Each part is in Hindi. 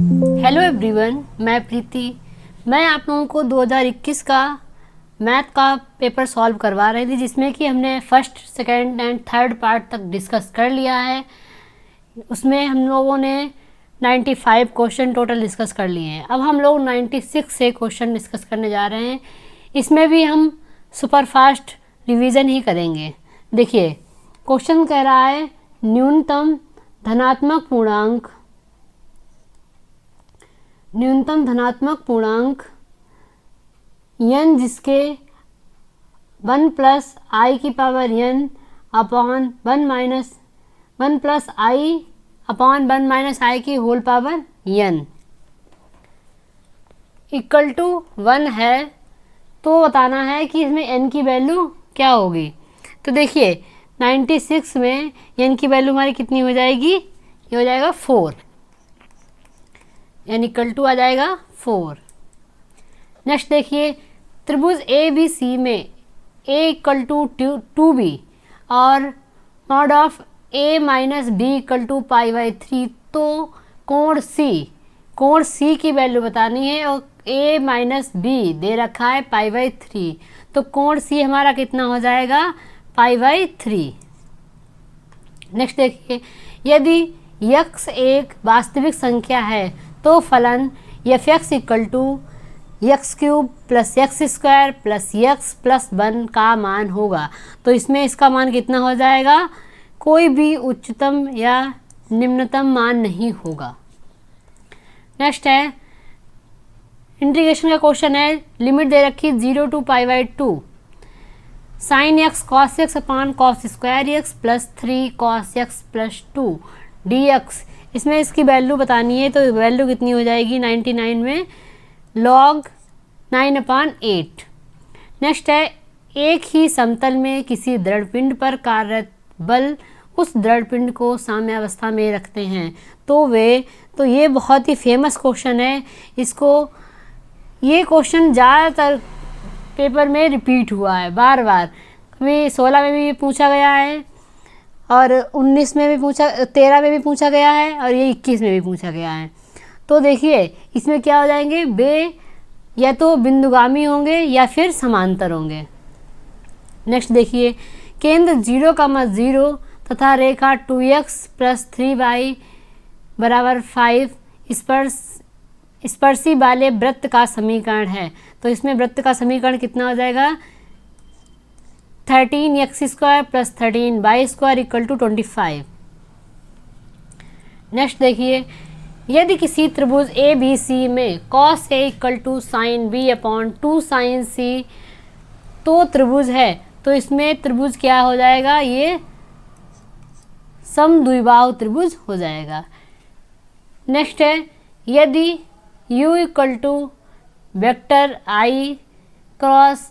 हेलो एवरीवन, मैं प्रीति। मैं आप लोगों को 2021 का मैथ का पेपर सॉल्व करवा रही थी, जिसमें कि हमने first, second and third part तक डिस्कस कर लिया है। उसमें हम लोगों ने 95 क्वेश्चन टोटल डिस्कस कर लिए हैं। अब हम लोग 96 से क्वेश्चन डिस्कस करने जा रहे हैं। इसमें भी हम सुपर फास्ट रिवीजन ही करेंगे। देखिए, क्वेश्चन कह रहा है न्यूनतम धनात्मक पूर्णांक n जिसके 1 प्लस आई की power n upon 1 plus i upon 1 minus i की whole power n equal to 1 है। तो बताना है कि इसमें n की वैल्यू क्या होगी। तो देखिए, 96 में n की वैल्यू हमारी कितनी हो जाएगी? ये हो जाएगा 4। n इक्वल टू आ जाएगा 4। नेक्स्ट देखिए, त्रिभुज ए बी सी में a इक्वल टू 2b और mod of a minus B equal to π/3। तो कोण C की वैल्यू बतानी है और a माइनस बी दे रखा है π/3। तो कोण C हमारा कितना हो जाएगा? π/3। नेक्स्ट देखिए, यदि x एक वास्तविक संख्या है तो फलन f(x) equal to x³ plus x² plus x plus 1 का मान होगा। तो इसमें इसका मान कितना हो जाएगा? कोई भी उच्चतम या निम्नतम मान नहीं होगा। नेक्स्ट है इंटीग्रेशन का क्वेश्चन है। लिमिट दे रखी 0 to π/2 sin x cos x upon cos square x plus 3 cos x plus 2 dx। इसमें इसकी वैल्यू बतानी है। तो वैल्यू कितनी हो जाएगी? 99 में log 9/8। नेक्स्ट है, एक ही समतल में किसी दृढ़ पिंड पर कार्यरत बल उस दृढ़ पिंड को साम्यावस्था में रखते हैं तो ये बहुत ही फेमस क्वेश्चन है। ये क्वेश्चन ज़्यादातर पेपर में रिपीट हुआ है बार बार। कभी 16 में भी पूछा गया है और 19 में भी 13 में भी पूछा गया है और ये 21 में भी पूछा गया है। तो देखिए, इसमें क्या हो जाएंगे? वे या तो बिंदुगामी होंगे या फिर समांतर होंगे। नेक्स्ट देखिए, केंद्र 0,0 तथा रेखा 2x प्लस 3y बराबर 5 स्पर्शी वाले वृत्त का समीकरण है। तो इसमें वृत्त का समीकरण कितना हो जाएगा? 13x² plus 13y² equal to 25। Next देखिए, यदि किसी त्रिभुज ए बी सी में cos A equal to sine B upon 2 sine C तो त्रिभुज है। तो इसमें त्रिभुज क्या हो जाएगा? ये समद्विबाहु त्रिभुज हो जाएगा। नेक्स्ट है, यदि u equal to vector I cross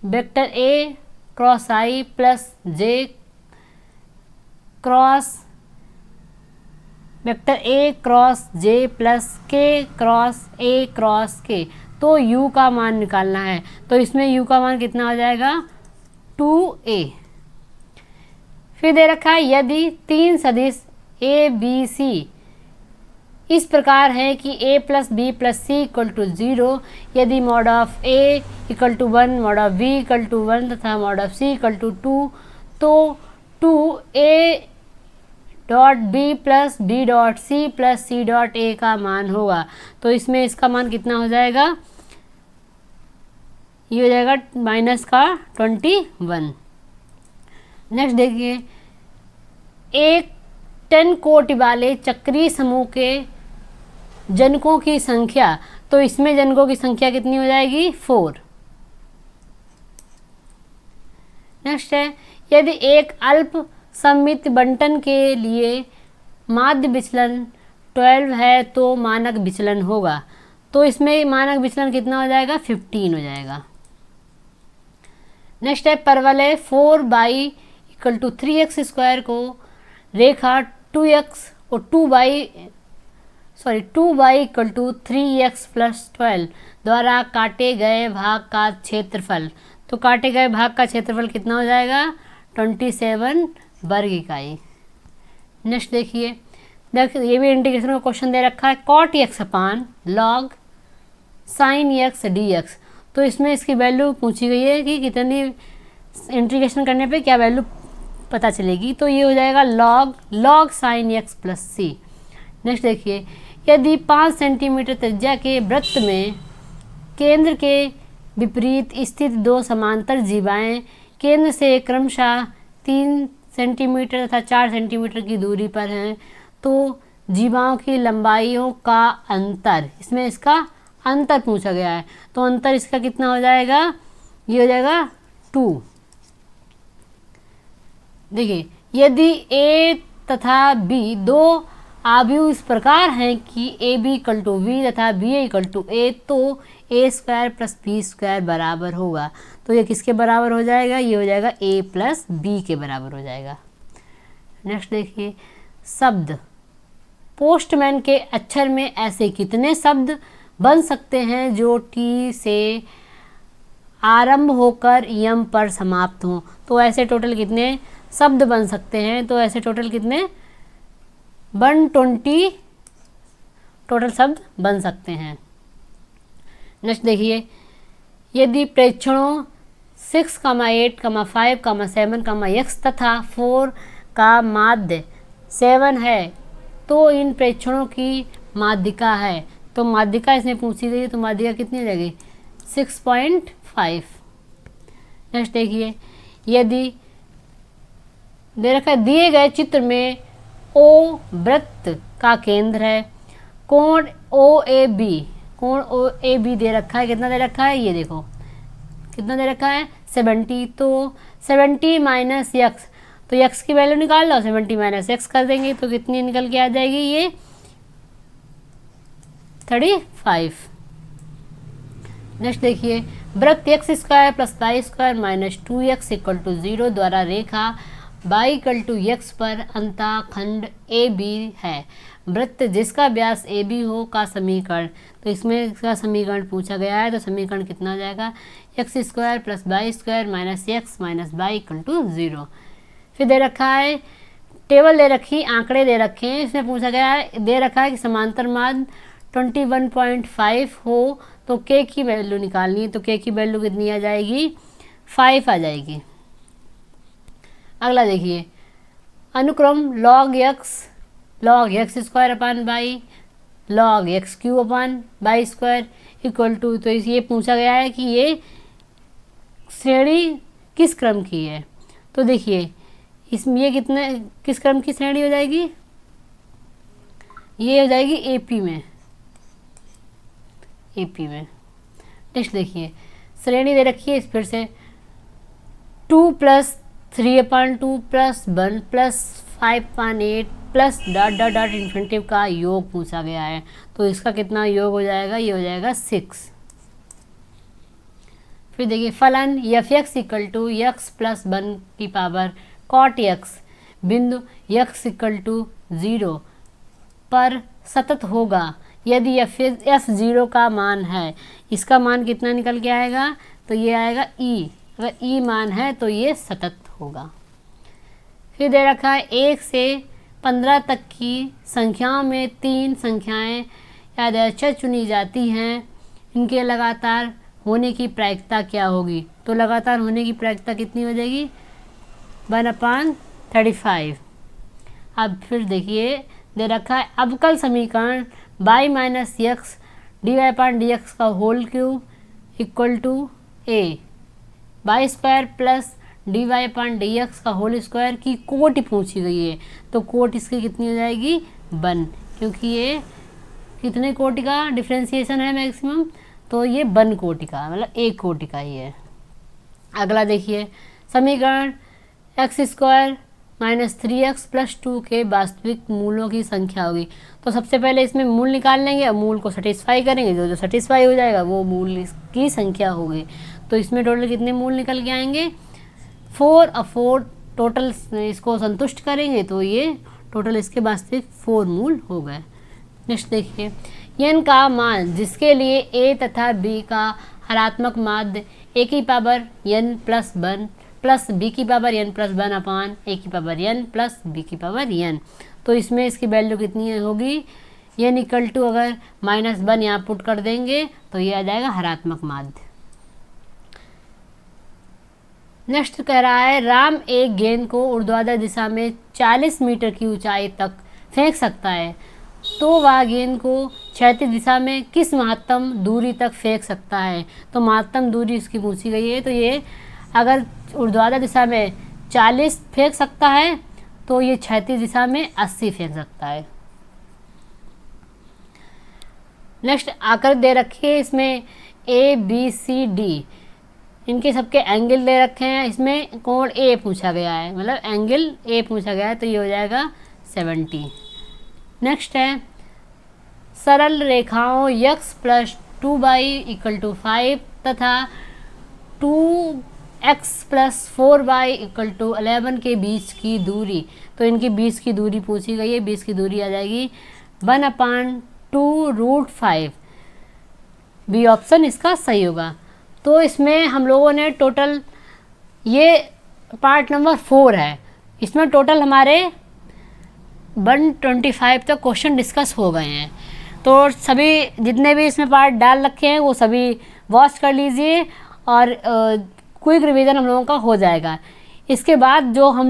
vector A cross I plus J cross vector A cross J plus K cross A cross K तो u का मान निकालना है। तो इसमें u का मान कितना हो जाएगा? 2a। फिर दे रखा है, यदि तीन सदिश a b c इस प्रकार है कि a plus B plus C equal to 0, यदि mod of a equal to 1, mod of b equal to 1 तथा mod of c equal to 2, तो 2a dot b plus b dot c plus c dot a का मान होगा। तो इसमें इसका मान कितना हो जाएगा? ये हो जाएगा -21। नेक्स्ट देखिए, एक 10 कोटि वाले चक्रीय समूह के जनकों की संख्या। तो इसमें जनकों की संख्या कितनी हो जाएगी? 4। नेक्स्ट है, यदि एक अल्प सममित बंटन के लिए माध्य विचलन 12 है तो मानक विचलन होगा। तो इसमें मानक विचलन कितना हो जाएगा? 15 हो जाएगा। नेक्स्ट है, परवलय 4y इक्वल टू 3x² को रेखा 2x और 2y equal to 3x plus 12 द्वारा काटे गए भाग का क्षेत्रफल। तो काटे गए भाग का क्षेत्रफल कितना हो जाएगा? 27 वर्ग इकाई। नेक्स्ट देखिए, देख ये भी इंटीग्रेशन का क्वेश्चन दे रखा है, cot x अपान log sin x dx। तो इसमें इसकी वैल्यू पूछी गई है कि कितनी इंटीग्रेशन करने पे क्या वैल्यू पता चलेगी। तो ये हो जाएगा log sin x प्लस सी। नेक्स्ट देखिए, यदि 5 सेंटीमीटर त्रिज्या के वृत्त में केंद्र के विपरीत स्थित दो समांतर जीवाएं केंद्र से क्रमशः 3 सेंटीमीटर तथा 4 सेंटीमीटर की दूरी पर हैं, तो जीवाओं की लंबाइयों का अंतर, इसमें इसका अंतर पूछा गया है। तो अंतर इसका कितना हो जाएगा, ये हो जाएगा 2। देखिए, यदि A तथा B दो आव्यूह इस प्रकार हैं कि AB इक्वल टू V तथा BA इक्वल टू A, तो A square plus B square बराबर होगा। तो ये किसके बराबर हो जाएगा, ये हो जाएगा A प्लस B के बराबर हो जाएगा। नेक्स्ट देखिए, शब्द पोस्टमैन के अक्षर में ऐसे कितने शब्द बन सकते हैं जो T से आरंभ होकर यम पर समाप्त हों। तो ऐसे टोटल कितने शब्द बन सकते हैं, तो ऐसे टोटल कितने 120 टोटल शब्द बन सकते हैं। नेक्स्ट देखिए, यदि प्रेक्षणों 6, 8, 5, 7, x तथा 4 का माध्य 7 है, तो इन प्रेक्षणों की माध्यिका है। तो माध्यिका इसमें पूछी गई है, तो माध्यिका कितनी हो जाएगी 6.5। नेक्स्ट देखिए, यदि दे रखा है दिए गए चित्र में O वृत्त का केंद्र है, कोण OAB दे रखा है, कितना दे रखा है, ये देखो कितना दे रखा है 70। तो 70 माइनस x, तो x की वैल्यू निकाल लो, 70 माइनस x कर देंगे तो कितनी निकल के आ जाएगी, ये 35। नेक्स्ट देखिए, वृत्त x square plus y square minus 2x equal to 0 द्वारा रेखा y इक्वल टू x पर अंतःखंड AB है। वृत्त जिसका व्यास AB हो का समीकरण, तो इसमें इसका समीकरण पूछा गया है। तो समीकरण कितना हो जाएगा, x square plus y square minus x minus y equal to 0। फिर दे रखा है टेबल दे रखी, आंकड़े दे रखे हैं। इसमें पूछा गया है, दे रखा है कि समांतर माध्य 21.5 हो, तो k की वैल्यू निकालनी है। तो k की वैल्यू कितनी आ जाएगी, 5 आ जाएगी। अगला देखिए, अनुक्रम log x square upon y log x cube upon y square equal to, तो ये पूछा गया है कि ये श्रेणी किस क्रम की है। तो देखिए, इसमें ये कितने किस क्रम की श्रेणी हो जाएगी, ये हो जाएगी AP में। नेक्स्ट देखिए, श्रेणी दे रखी है इस फिर से 2 plus 3/2 plus 1 plus 5/8 plus dot dot dot infinitive का योग पूछा गया है। तो इसका कितना योग हो जाएगा, ये हो जाएगा 6। फिर देखिए, फलन f(x) equal to x plus 1 की पावर cot x बिंदु x इक्वल टू 0 पर सतत होगा यदि f0 का मान है। इसका मान कितना निकल के आएगा, तो ये आएगा e। अगर e मान है तो ये सतत होगा। फिर दे रखा है 1 से 15 तक की संख्याओं में 3 संख्याएं यादृच्छिक चुनी जाती हैं, इनके लगातार होने की प्रायिकता क्या होगी। तो लगातार होने की प्रायिकता कितनी हो जाएगी, 1/35। अब फिर देखिए, दे रखा है अवकल समीकरण y माइनस एक्स dy/dx का whole cube equal to a y square plus dy/dx का होल स्क्वायर की कोटि पूछी गई है। तो कोटि इसकी कितनी हो जाएगी 1, क्योंकि ये कितने कोटि का डिफ्रेंसिएशन है मैक्सिमम, तो ये 1 कोटि का, मतलब 1 कोटि का ही है। अगला देखिए, समीकरण x square minus 3x plus 2 के वास्तविक मूलों की संख्या होगी। तो सबसे पहले इसमें मूल निकाल लेंगे और मूल को सेटिस्फाई करेंगे, जो सेटिस्फाई हो जाएगा वो मूल की संख्या होगी। तो इसमें टोटल कितने मूल निकल के आएंगे, 4 और 4 टोटल इसको संतुष्ट करेंगे तो ये टोटल इसके वास्तविक 4 मूल हो गए। नेक्स्ट देखिए, n का मान जिसके लिए a तथा b का हरात्मक माध्य a की power n plus 1 plus b की power n plus 1 upon a की पावर n प्लस b की पावर n। तो इसमें इसकी वैल्यू कितनी होगी, ये इक्वल टू अगर -1 यहाँ पुट कर देंगे तो ये आ जाएगा हरात्मक माध्य। नेक्स्ट कह रहा है राम एक गेंद को ऊर्ध्वाधर दिशा में 40 मीटर की ऊंचाई तक फेंक सकता है, तो वह गेंद को क्षैतिज दिशा में किस महत्तम दूरी तक फेंक सकता है। तो महत्तम दूरी इसकी पूछी गई है, तो ये अगर ऊर्ध्वाधर दिशा में 40 फेंक सकता है तो ये क्षैतिज दिशा में 80 फेंक सकता है। नेक्स्ट आकृति दे रखी है, इसमें ABCD इनके सबके एंगल दे रखे हैं, इसमें कोण A पूछा गया है, मतलब एंगल A पूछा गया है, तो ये हो जाएगा 70। नेक्स्ट है सरल रेखाओं x + 2y = 5 तथा 2x + 4y = 11 के बीच की दूरी। तो इनके बीच की दूरी पूछी गई है, बीच की दूरी आ जाएगी 1/2√5। बी ऑप्शन इसका सही होगा। तो इसमें हम लोगों ने टोटल, ये पार्ट नंबर 4 है, इसमें टोटल हमारे 125 तक क्वेश्चन डिस्कस हो गए हैं। तो सभी जितने भी इसमें पार्ट डाल रखे हैं वो सभी वॉच कर लीजिए और क्विक रिवीजन हम लोगों का हो जाएगा। इसके बाद जो हम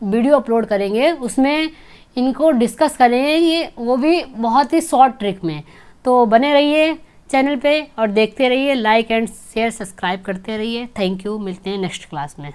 वीडियो अपलोड करेंगे उसमें इनको डिस्कस करेंगे, ये वो भी बहुत ही शॉर्ट ट्रिक में। तो बने रहिए चैनल पे और देखते रहिए, लाइक एंड शेयर सब्सक्राइब करते रहिए। थैंक यू, मिलते हैं नेक्स्ट क्लास में।